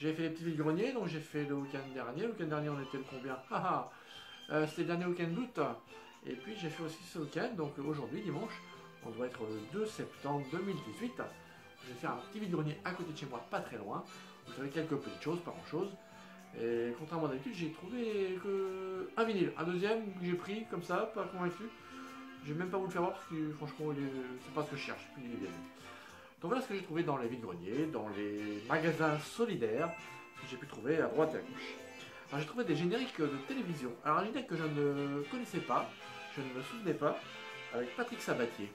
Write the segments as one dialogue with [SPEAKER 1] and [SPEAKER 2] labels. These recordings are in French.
[SPEAKER 1] J'ai fait les petits vide-greniers, donc j'ai fait le week-end dernier. Le week-end dernier, on était le combien? C'était le dernier week-end d'août. Et puis j'ai fait aussi ce week-end, donc aujourd'hui, dimanche, on doit être le 2 septembre 2018. Je vais faire un petit vide-grenier à côté de chez moi, pas très loin. Vous savez, quelques petites choses, pas grand-chose. Et contrairement à d'habitude, j'ai trouvé que un vinyle. Un deuxième que j'ai pris comme ça, pas convaincu. J'ai même pas voulu le faire voir parce que franchement, c'est pas ce que je cherche. Puis il est bien. Donc voilà ce que j'ai trouvé dans les vides-greniers, dans les magasins solidaires, que j'ai pu trouver à droite et à gauche. Alors j'ai trouvé des génériques de télévision. Alors un générique que je ne connaissais pas, je ne me souvenais pas, avec Patrick Sabatier.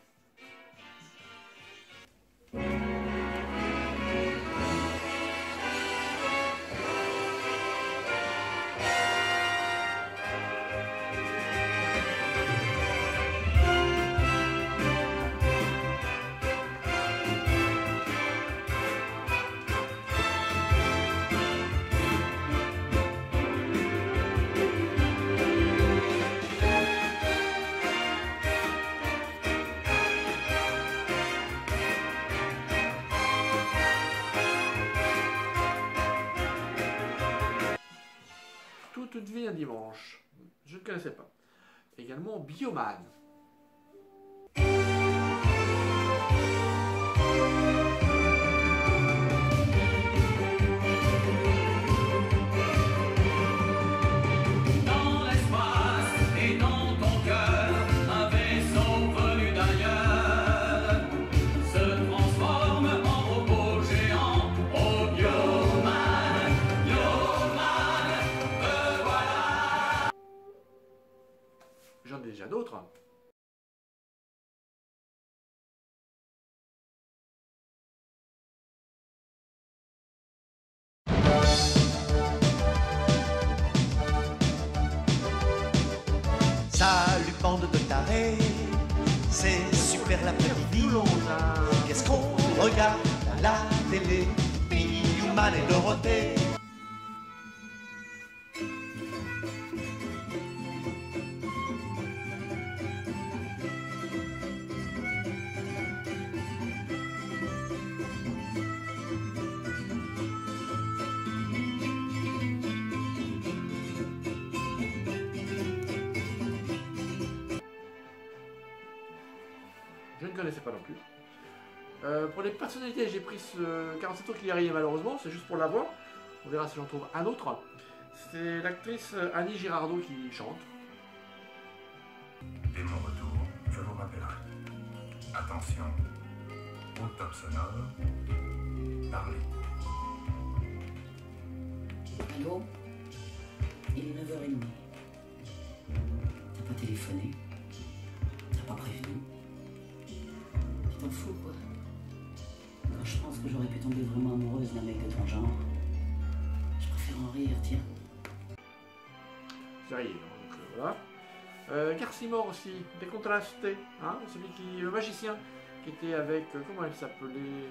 [SPEAKER 1] Toute vie un dimanche. Je ne connaissais pas. Également Bioman. J'en ai déjà d'autres.
[SPEAKER 2] Salut bande de tarés, c'est super l'après-midi. Qu'est-ce qu'on regarde à la télé? Bioman et Dorothée.
[SPEAKER 1] Je ne connaissais pas non plus. Pour les personnalités, j'ai pris ce 47 tours qui arrive malheureusement, c'est juste pour l'avoir. On verra si j'en trouve un autre. C'est l'actrice Annie Girardot qui chante.
[SPEAKER 3] Dès mon retour, je vous rappellerai. Attention, au top sonore, parlez.
[SPEAKER 4] Allô? Il est 9h30. T'as pas téléphoné? T'as pas prévenu? Tu t'en fous, quoi? Quand je pense que j'aurais pu tomber vraiment amoureuse d'un mec de ton genre, je préfère en rire, tiens.
[SPEAKER 1] Ça y est, donc voilà. Garcimore aussi, décontrasté, hein, celui qui, le magicien, qui était avec, comment elle s'appelait,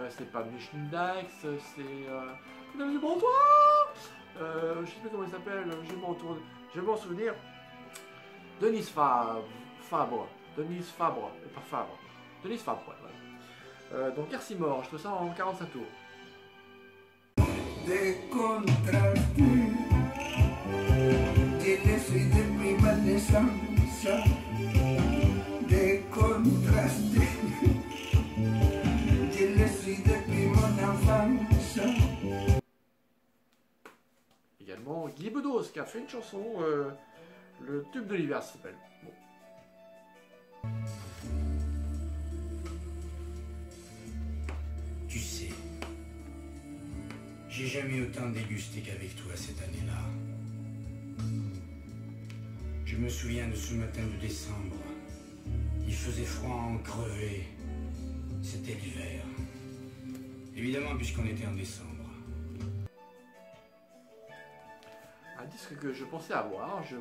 [SPEAKER 1] c'est pas Micheline-Dax, c'est, bonsoir, je sais plus comment il s'appelle, je vais m'en souvenir, Denise Fabre, Denise Fabre, et pas Fabre, Denise Fabre, ouais, voilà. Donc Garcimore, je trouve ça en 45 tours.
[SPEAKER 5] Décontrasté, je suis depuis ma naissance. Décontrasté, je le suis depuis mon enfance.
[SPEAKER 1] Également Guy Bedos qui a fait une chanson, le tube de l'hiver ça s'appelle. Bon.
[SPEAKER 6] Tu sais, j'ai jamais autant dégusté qu'avec toi cette année-là. Je me souviens de ce matin de décembre. Il faisait froid à en crever. C'était l'hiver. Évidemment, puisqu'on était en décembre.
[SPEAKER 1] Un disque que je pensais avoir, je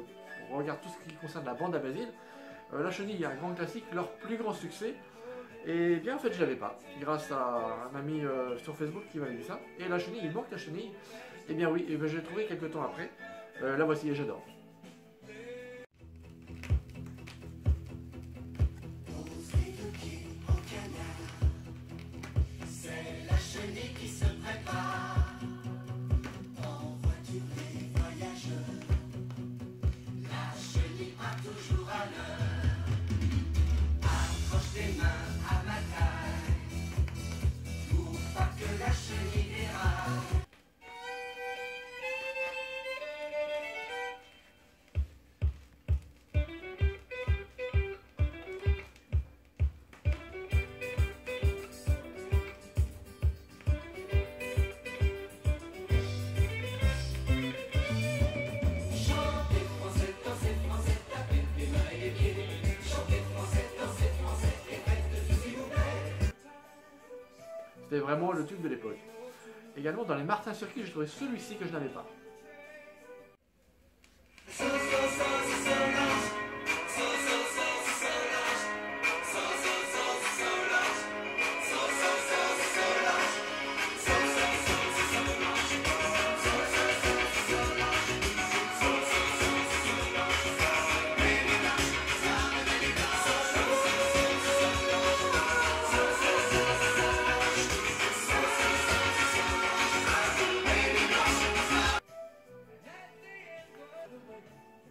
[SPEAKER 1] regarde tout ce qui concerne la bande à Basile. La Chenille, un grand classique, leur plus grand succès. Et bien en fait je l'avais pas, grâce à un ami sur Facebook qui m'avait dit ça. Et La Chenille, il manque La Chenille. Et bien oui, et ben, je l'ai trouvé quelques temps après. La voici et j'adore.
[SPEAKER 7] C'est la chenille qui se prépare.
[SPEAKER 1] C'était vraiment le tube de l'époque. Également, dans les Martin Circuit, j'ai trouvé celui-ci que je n'avais pas.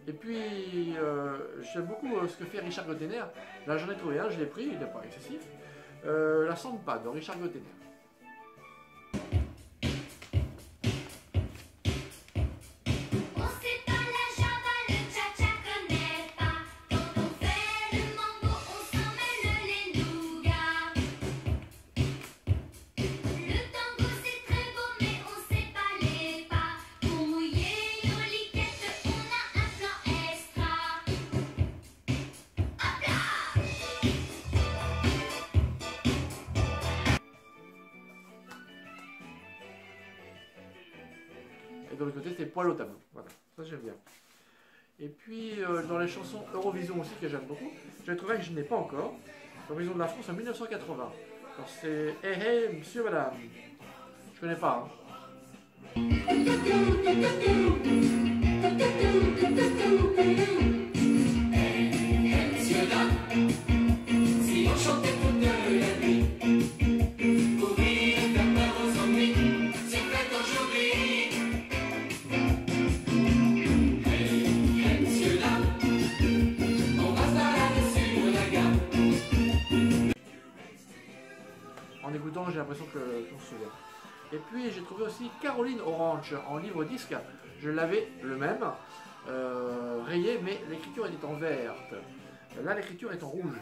[SPEAKER 1] Et puis, j'aime beaucoup ce que fait Richard Gottener. Là, j'en ai trouvé un, je l'ai pris, il n'est pas excessif. La Samba de Richard Gottener. Et de l'autre côté, c'est Poil au tableau. Voilà, ça j'aime bien. Et puis, dans les chansons Eurovision aussi, que j'aime beaucoup, j'ai trouvé que je n'ai pas encore. Eurovision de la France en 1980. Alors c'est Hey Hey, Monsieur Madame. Je connais pas. Hein. En écoutant, j'ai l'impression que je me souviens. Et puis j'ai trouvé aussi Caroline Orange en livre disque. Je l'avais le même, rayé, mais l'écriture était en verte. Là, l'écriture est en rouge.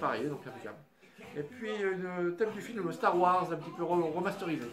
[SPEAKER 1] Pareil, donc impeccable. Et puis le thème du film Star Wars, un petit peu remasterisé.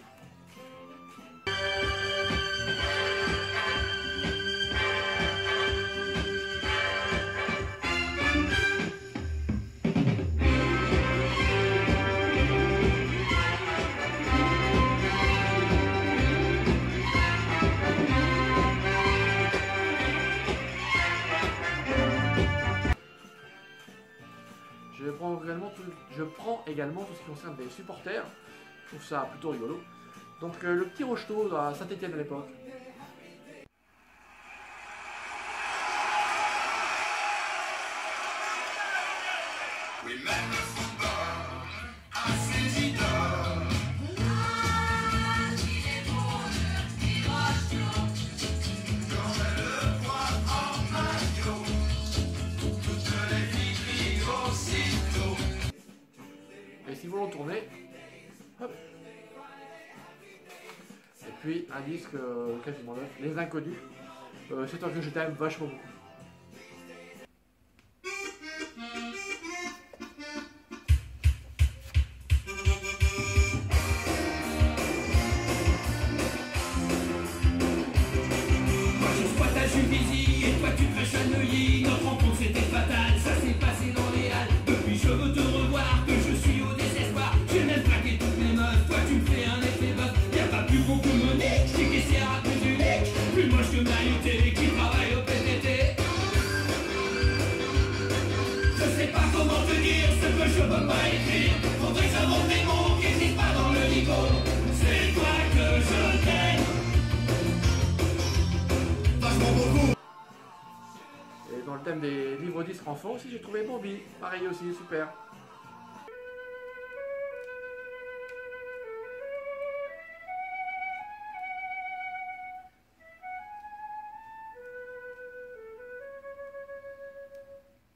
[SPEAKER 1] Je prends également tout ce qui concerne des supporters. Je trouve ça plutôt rigolo. Donc le petit Rocheteau à Saint-Étienne à l'époque.
[SPEAKER 3] Oui, même le football a ses idoles. Quand je le vois en maillot, toutes les filles crient aussitôt.
[SPEAKER 1] Et si vous l'en tournez, hop. Et puis un disque quasiment neuf, Les Inconnus. C'est un que je t'aime vachement beaucoup.
[SPEAKER 7] Juvisy et toi tu te fais Chaneuilly. Notre rencontre c'était fatal, ça s'est passé dans les halles. Depuis je veux te revoir, que je suis au désespoir. J'ai même plaqué toutes mes meufs, toi tu me fais un effet bœuf. Y'a pas plus beau que Monique, j'ai caissière à plus unique. Plus moche que Maïté qui travaille au PTT. Je sais pas comment te dire ce que je peux pas écrire. Faudrait que j'invente des mots qui n'existent pas dans le niveau. C'est toi que je t'aime.
[SPEAKER 1] Et dans le thème des livres disques enfants aussi, j'ai trouvé Bambi. Pareil aussi, super.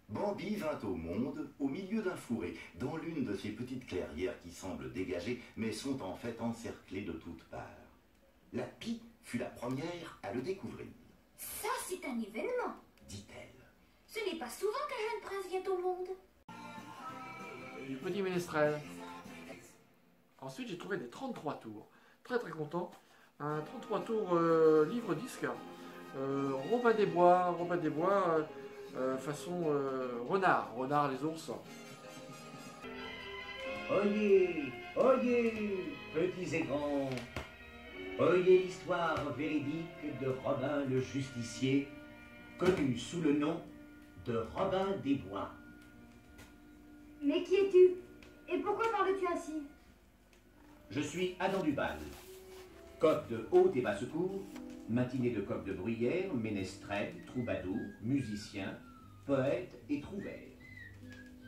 [SPEAKER 8] Bambi vint au monde au milieu d'un fourré, dans l'une de ces petites clairières qui semblent dégagées, mais sont en fait encerclées de toutes parts. La pie fut la première à le découvrir.
[SPEAKER 9] Ça, c'est un événement.
[SPEAKER 8] dit-elle.
[SPEAKER 9] Ce n'est pas souvent qu'un jeune prince vient au monde.
[SPEAKER 1] Du petit ménestrel. Ensuite, j'ai trouvé des 33 tours. Très très content. Un 33 tours livre-disque. Robin des Bois, façon renard les ours.
[SPEAKER 10] Oyez, oyez, petits et grands, oyez l'histoire véridique de Robin le Justicier, connu sous le nom de Robin des Bois.
[SPEAKER 9] Mais qui es-tu? Et pourquoi parles-tu ainsi?
[SPEAKER 10] Je suis Adam Duval, coq de haute et basse cour, matinée de coq de bruyère, ménestrel, troubadour, musicien, poète et trouvère.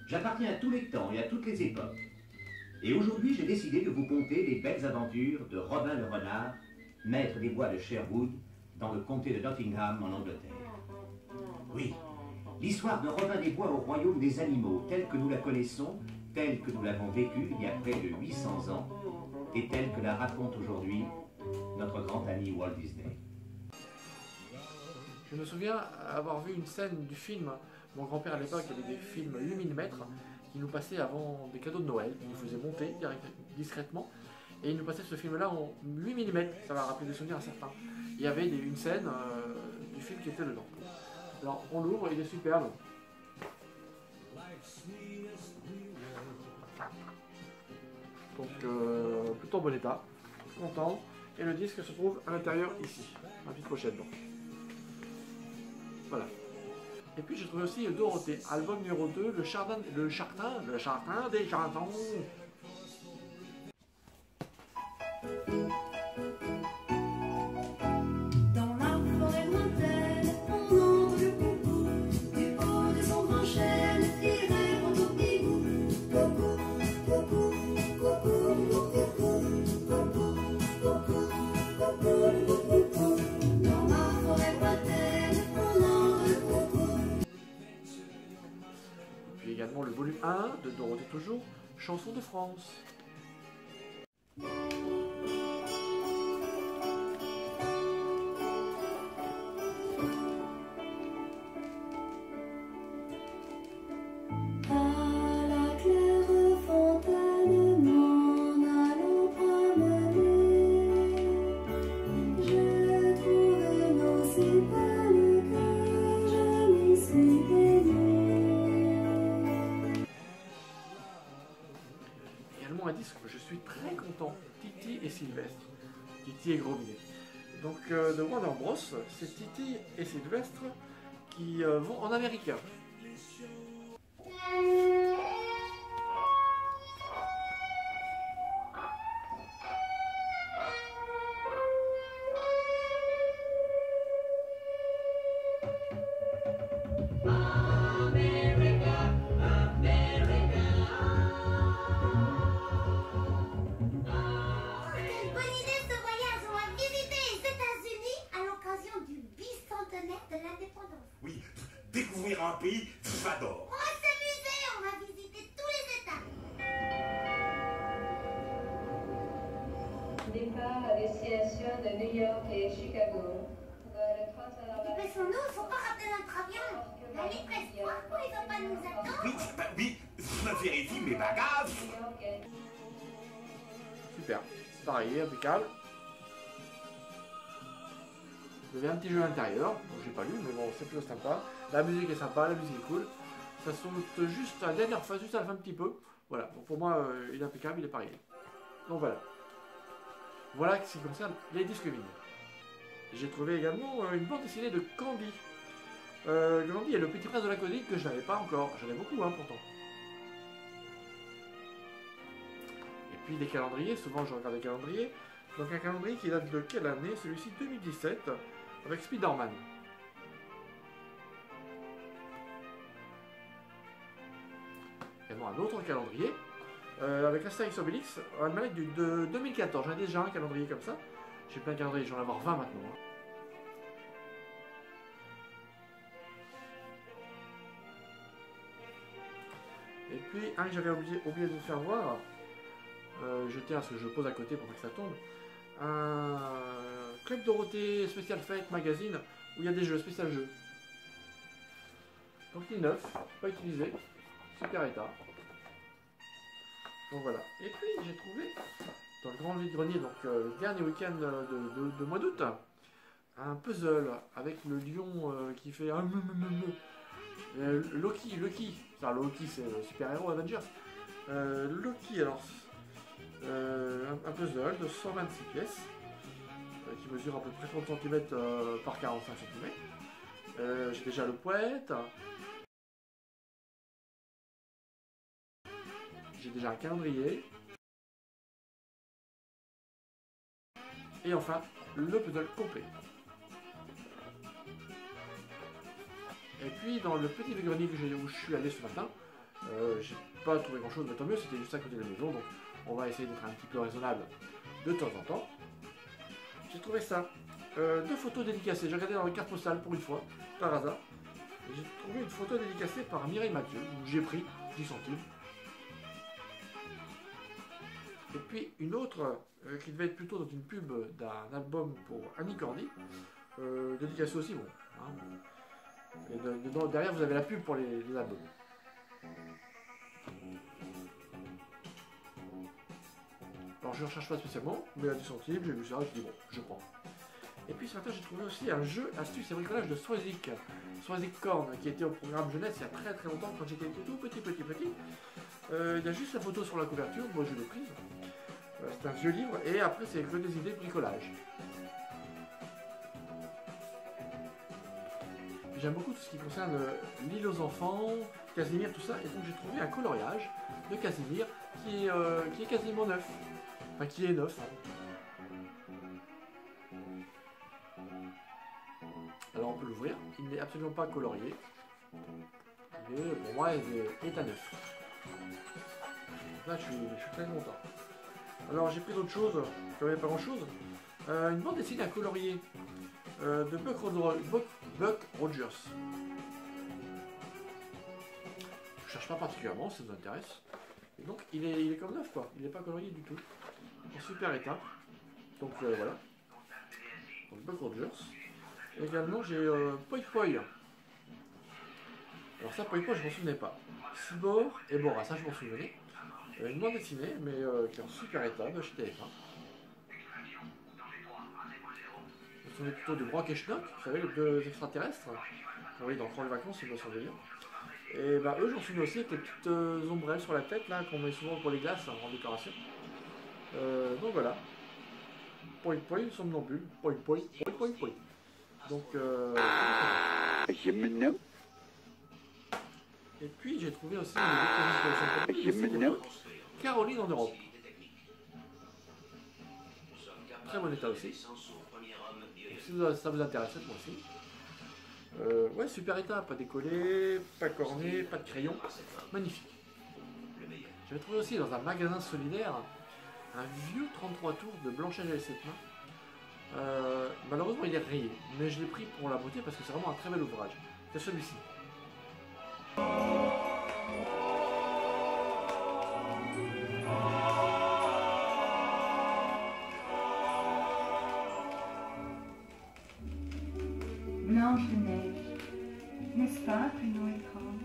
[SPEAKER 10] J'appartiens à tous les temps et à toutes les époques. Et aujourd'hui, j'ai décidé de vous conter les belles aventures de Robin le Renard, maître des bois de Sherwood, dans le comté de Nottingham, en Angleterre. Oui, l'histoire de Robin des Bois au royaume des animaux, telle que nous la connaissons, telle que nous l'avons vécue il y a près de 800 ans, et telle que la raconte aujourd'hui notre grand ami Walt Disney.
[SPEAKER 1] Je me souviens avoir vu une scène du film. Mon grand-père à l'époque avait des films 8 mm qui nous passaient avant des cadeaux de Noël, qui nous faisaient monter discrètement, et il nous passait ce film-là en 8 mm, ça va rappeler des souvenirs à certains. Il y avait une scène du film qui était dedans. Alors on l'ouvre, il est superbe. Donc plutôt en bon état, content, et le disque se trouve à l'intérieur ici, ma petite pochette blanche. Voilà. Et puis j'ai trouvé aussi Dorothée, album numéro 2, le Chardin des Chardons.
[SPEAKER 11] Dans la forêt lointaine, on entend le coucou, du haut de son grand chêne, il répond au petit bout. Coucou, coucou, coucou, coucou, coucou, coucou, coucou, coucou. Dans la forêt lointaine, on entend le coucou.
[SPEAKER 1] Puis également le volume 1 de Dorothée toujours, Chanson de France. Un disque que je suis très content, Titi et Sylvestre, Titi et Gros-Minet. Donc de Warner Bros, c'est Titi et Sylvestre qui vont en Amérique.
[SPEAKER 8] Oui, découvrir un pays, j'adore.
[SPEAKER 9] On va s'amuser, on va visiter tous les États.
[SPEAKER 12] Départ à destination de New York et Chicago.
[SPEAKER 9] Dépêchons-nous, faut pas rater notre avion. La nuit presque soir, quoi, ils vont pas nous attendre.
[SPEAKER 8] Oui, oui, je vérifie mes bagages.
[SPEAKER 1] Super, pareil, impeccable. Il y avait un petit jeu à l'intérieur, j'ai pas lu, mais bon, c'est plutôt sympa. La musique est sympa, la musique est cool. Ça saute juste à la dernière phase, juste à la fin un petit peu. Voilà, donc pour moi, il est impeccable, il est pareil. Donc voilà. Voilà ce qui concerne les disques vinyles. J'ai trouvé également une bande dessinée de Candy. Candy est le petit prince de la Codine que je n'avais pas encore. J'en ai beaucoup, hein, pourtant. Et puis des calendriers, souvent je regarde des calendriers. Donc un calendrier qui date de quelle année? Celui-ci 2017, avec Spider-Man. Également un autre calendrier, avec Astérix Obélix, un mec de 2014. J'en ai déjà un calendrier comme ça. J'ai plein de calendriers, j'en ai avoir 20 maintenant. Hein. Et puis, un que j'avais oublié de vous faire voir, je tiens à ce que je pose à côté pour que ça tombe. Un Club Dorothée Spécial Fête Magazine où il y a des jeux, spécial jeux. Donc il est neuf, pas utilisé, super état. Donc voilà. Et puis j'ai trouvé dans le grand vide-grenier, donc le dernier week-end de mois d'août, un puzzle avec le lion qui fait un Loki, enfin Loki c'est le super-héros Avengers. Loki, alors un puzzle de 126 pièces qui mesure à peu près 30 cm par 45 cm. J'ai déjà le poète. J'ai déjà un calendrier. Et enfin, le puzzle complet. Et puis, dans le petit grenier où je suis allé ce matin, j'ai pas trouvé grand chose, mais tant mieux, c'était juste à côté de la maison, donc on va essayer d'être un petit peu raisonnable de temps en temps. J'ai trouvé ça. 2 photos dédicacées. J'ai regardé dans la carte postale pour une fois, par hasard. J'ai trouvé une photo dédicacée par Mireille Mathieu, où j'ai pris 10 centimes. Et puis une autre qui devait être plutôt dans une pub d'un album pour Annie Cordy, dédicacée aussi, bon. Hein. Et derrière vous avez la pub pour les albums. Alors je ne recherche pas spécialement, mais à 10 centimes, j'ai vu ça, je dis bon, je prends. Et puis ce matin j'ai trouvé aussi un jeu astuce et bricolage de Swazik Korn, qui était au programme jeunesse il y a très très longtemps quand j'étais tout petit. Il y a juste la photo sur la couverture, moi je l'ai prise. C'est un vieux livre, et après c'est que des idées de bricolage. J'aime beaucoup tout ce qui concerne l'île aux enfants, Casimir, tout ça, et donc j'ai trouvé un coloriage de Casimir qui est quasiment neuf. Enfin, qui est neuf. Alors on peut l'ouvrir, il n'est absolument pas colorié. Il est, pour moi, il est à neuf. Donc là, je suis très content. Alors j'ai pris d'autres choses, il n'y avait pas grand chose. Une bande dessinée à colorier de Buck Rogers. Je cherche pas particulièrement, ça vous intéresse. Et donc il est comme neuf quoi, il n'est pas colorié du tout. En super état. Donc voilà. Donc Buck Rogers. Et également j'ai Poi Poi. Alors ça Poi Poi je m'en souvenais pas. Cyborg et Bora, ça je m'en souvenais. Une bande dessinée mais qui est en super état de chez TF1. Ce sont plutôt de Brock et Schnock, vous savez, les deux extraterrestres. Oui, dans Grand les vacances, ils me sont venus. Et bah eux, j'en souviens aussi avec les petites ombrelles sur la tête, là, qu'on met souvent pour les glaces en décoration. Donc voilà. Poi Poi, somnambule. Poi Poi. Donc et puis j'ai trouvé aussi une Caroline en Europe. Très bon état aussi. Si ça vous intéresse, moi aussi. Ouais, super état, pas décollé, pas corné, pas de crayon. Magnifique. J'avais trouvé aussi dans un magasin solidaire un vieux 33 tours de Blanche-Neige et les 7 mains. Malheureusement, il est rayé, mais je l'ai pris pour la beauté parce que c'est vraiment un très bel ouvrage. C'est celui-ci.
[SPEAKER 13] Blanche-Neige, n'est-ce pas un prénom étrange?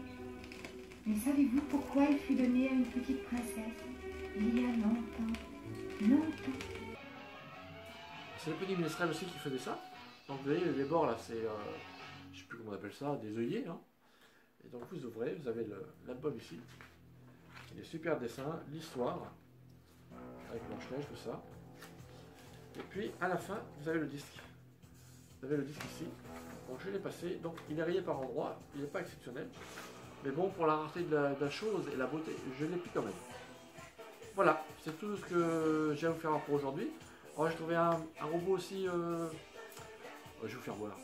[SPEAKER 13] Mais savez-vous pourquoi elle fut donnée à une petite princesse il y a longtemps?
[SPEAKER 1] C'est le petit Ménestrel aussi qui faisait ça. Donc vous voyez, les bords là, c'est, je sais plus comment on appelle ça, des œillets. Hein. Et donc vous ouvrez, vous avez l'album ici. Les super dessins, l'histoire, avec Blanche-Neige, tout ça. Et puis à la fin, vous avez le disque. Vous avez le disque ici. Donc je l'ai passé, donc il est rayé par endroits, il n'est pas exceptionnel. Mais bon, pour la rareté de la chose et la beauté, je l'ai pris quand même. Voilà, c'est tout ce que j'ai à vous faire pour aujourd'hui. Alors j'ai trouvé un robot aussi... je vais vous faire voir.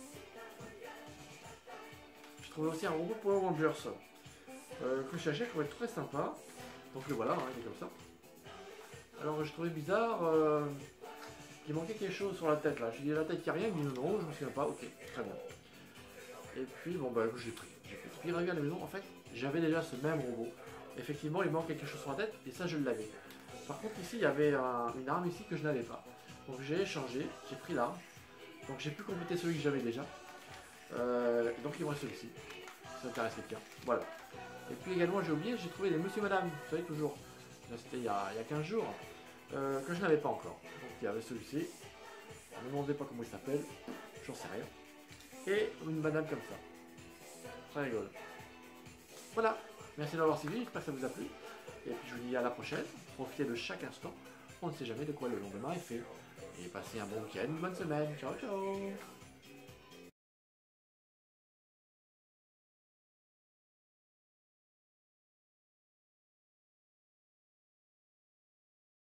[SPEAKER 1] J'ai trouvé aussi un robot Power Rangers. Que j'ai acheté, je trouvais très sympa. Donc le voilà, hein, il est comme ça. Alors j'ai trouvé bizarre... il manquait quelque chose sur la tête là. J'ai dit la tête, il n'y a rien, il me dit non, je me souviens pas, ok, très bien. Et puis bon bah je l'ai pris. Puis arrivé à la maison, en fait, j'avais déjà ce même robot. Effectivement, il manque quelque chose sur la tête, et ça je l'avais. Par contre ici, il y avait une arme ici que je n'avais pas. Donc j'ai échangé, j'ai pris l'arme. Donc j'ai pu compléter celui que j'avais déjà. Donc il me reste celui-ci. Ça intéresse quelqu'un. Voilà. Et puis également, j'ai oublié, j'ai trouvé les Monsieur Madame. Vous savez, toujours. C'était il y a 15 jours. Que je n'avais pas encore. Donc il y avait celui-ci. Ne me demandez pas comment il s'appelle. J'en sais rien. Et une madame comme ça. Très rigolo. Voilà. Merci d'avoir suivi. J'espère que ça vous a plu. Et puis je vous dis à la prochaine. Profitez de chaque instant. On ne sait jamais de quoi le lendemain est fait. Et passez un bon week-end, une bonne semaine. Ciao, ciao.